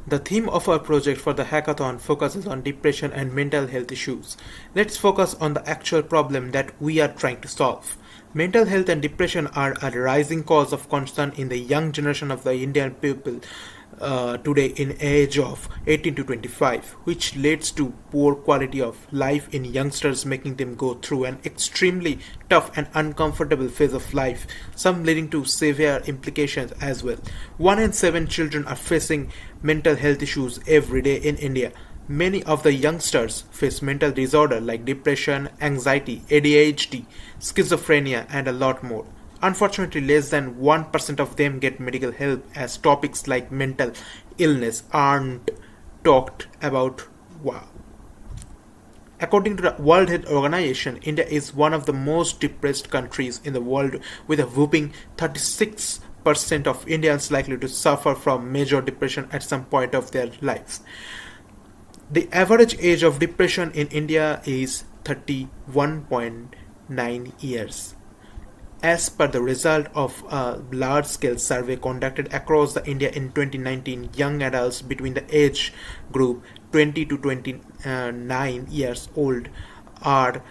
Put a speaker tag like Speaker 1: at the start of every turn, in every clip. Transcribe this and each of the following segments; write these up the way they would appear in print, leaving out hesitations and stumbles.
Speaker 1: The theme of our project for the hackathon focuses on depression and mental health issues. Let's focus on the actual problem that we are trying to solve. Mental health and depression are a rising cause of concern in the young generation of the Indian people today in age of 18 to 25, which leads to poor quality of life in youngsters, making them go through an extremely tough and uncomfortable phase of life, some leading to severe implications as well. 1 in 7 children are facing mental health issues every day in India. Many of the youngsters face mental disorder like depression, anxiety, ADHD, schizophrenia, and a lot more. Unfortunately, less than 1% of them get medical help, as topics like mental illness aren't talked about. Wow. According to the World Health Organization, India is one of the most depressed countries in the world, with a whopping 36% of Indians likely to suffer from major depression at some point of their lives. The average age of depression in India is 31.9 years. As per the result of a large-scale survey conducted across the India in 2019, young adults between the age group 20 to 29 years old are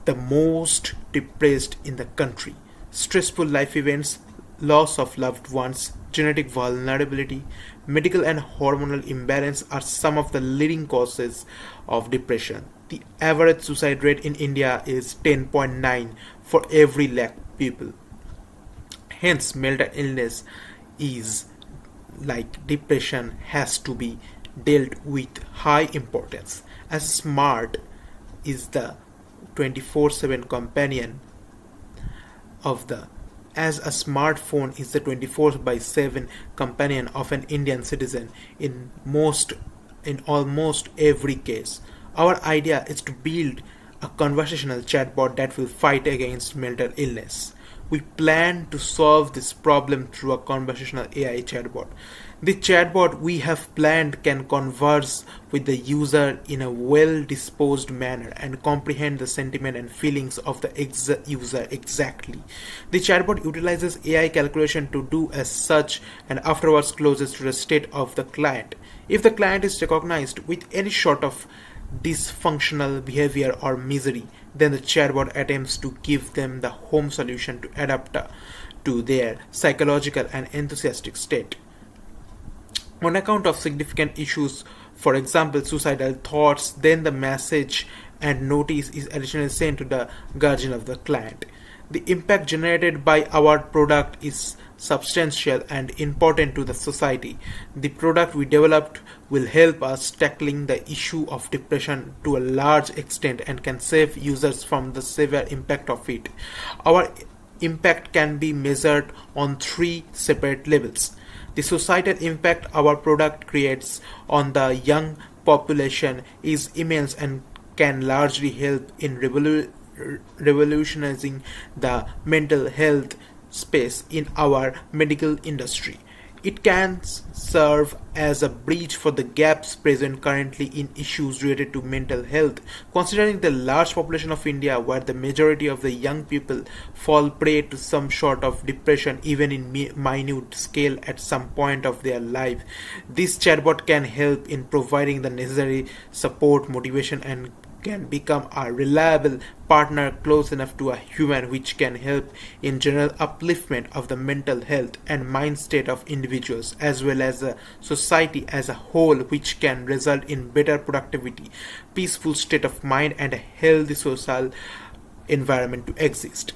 Speaker 1: the most depressed in the country. Stressful life events, loss of loved ones, genetic vulnerability, medical and hormonal imbalance are some of the leading causes of depression. The average suicide rate in India is 10.9 for every lakh people. Hence, mental illness is like depression has to be dealt with high importance. As smart is the 24/7 companion of the as a smartphone is the 24/7 companion of an Indian citizen in almost every case. Our idea is to build a conversational chatbot that will fight against mental illness. We plan to solve this problem through a conversational AI chatbot. The chatbot we have planned can converse with the user in a well-disposed manner and comprehend the sentiment and feelings of the user exactly. The chatbot utilizes AI calculation to do as such and afterwards closes to the state of the client. If the client is recognized with any sort of dysfunctional behavior or misery, then the chatbot attempts to give them the home solution to adapt to their psychological and enthusiastic state. On account of significant issues, for example suicidal thoughts, then the message and notice is additionally sent to the guardian of the client. The impact generated by our product is substantial and important to the society. The product we developed will help us tackling the issue of depression to a large extent and can save users from the severe impact of it. Our impact can be measured on 3 separate levels. The societal impact our product creates on the young population is immense and can largely help in revolutionizing the mental health space in our medical industry. It can serve as a bridge for the gaps present currently in issues related to mental health, considering the large population of India where the majority of the young people fall prey to some sort of depression even in minute scale at some point of their life. This chatbot can help in providing the necessary support, motivation, and can become a reliable partner close enough to a human, which can help in general upliftment of the mental health and mind state of individuals as well as a society as a whole, which can result in better productivity, peaceful state of mind, and a healthy social environment to exist.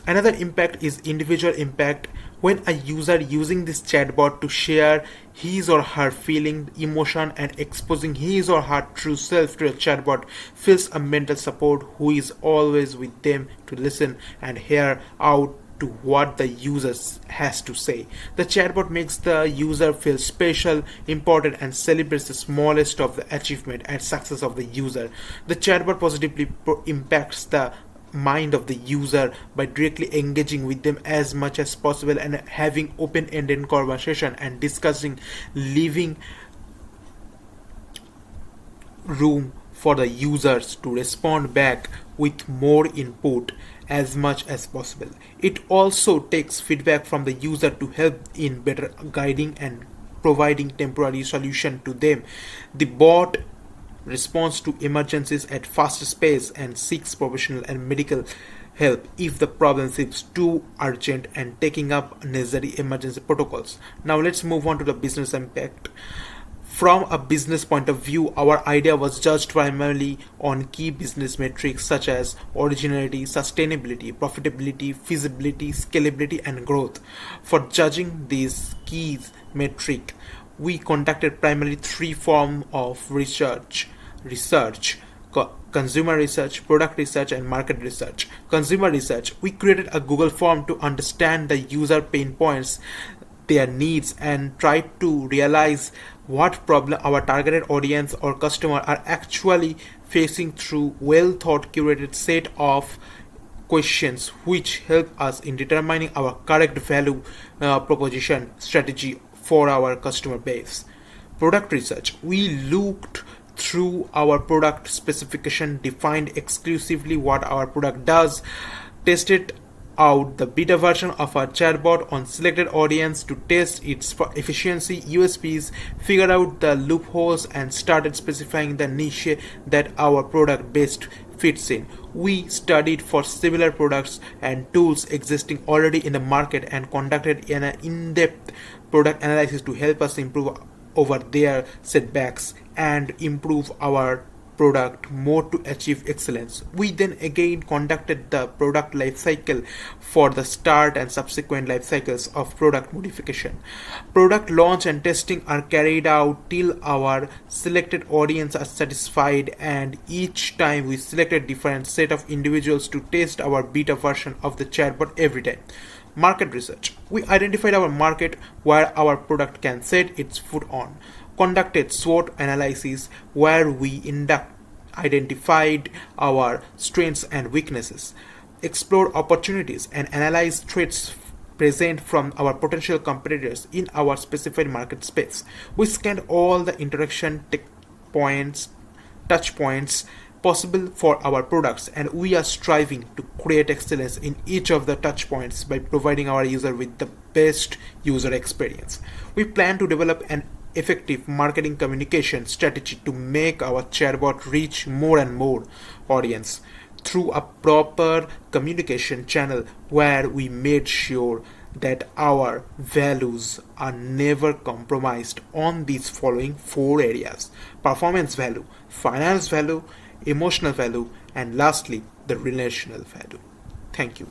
Speaker 1: Another impact is individual impact. When a user using this chatbot to share his or her feeling, emotion, and exposing his or her true self to a chatbot feels a mental support who is always with them to listen and hear out to what the user has to say. The chatbot makes the user feel special, important, and celebrates the smallest of the achievement and success of the user. The chatbot positively impacts the mind of the user by directly engaging with them as much as possible and having open-ended conversation and discussing, leaving room for the users to respond back with more input as much as possible. It also takes feedback from the user to help in better guiding and providing temporary solution to them. The bot responds to emergencies at fast pace and seeks professional and medical help if the problem seems too urgent and taking up necessary emergency protocols. Now let's move on to the business impact. From a business point of view, our idea was judged primarily on key business metrics such as originality, sustainability, profitability, feasibility, scalability, and growth. For judging these key metrics, we conducted primarily three forms of research: consumer research, product research, and market research. Consumer research: we created a Google form to understand the user pain points, their needs, and try to realize what problem our targeted audience or customer are actually facing through well thought curated set of questions which help us in determining our correct value proposition strategy for our customer base. Product research: we looked through our product specification, defined exclusively what our product does, tested out the beta version of our chatbot on selected audience to test its efficiency, USPs, figured out the loopholes, and started specifying the niche that our product best fits in. We studied for similar products and tools existing already in the market and conducted an in-depth product analysis to help us improve over their setbacks and improve our product more to achieve excellence. We then again conducted the product life cycle for the start and subsequent life cycles of product modification. Product launch and testing are carried out till our selected audience are satisfied, and each time we select a different set of individuals to test our beta version of the chatbot every time. Market research: we identified our market where our product can set its foot on, conducted SWOT analysis where we identified our strengths and weaknesses, explored opportunities, and analyzed threats present from our potential competitors in our specified market space. We scanned all the interaction touch points possible for our products, and we are striving to create excellence in each of the touch points by providing our user with the best user experience. We plan to develop an effective marketing communication strategy to make our chatbot reach more and more audience through a proper communication channel where we made sure that our values are never compromised on these following four areas: performance value, finance value, emotional value, and lastly, the relational value. Thank you.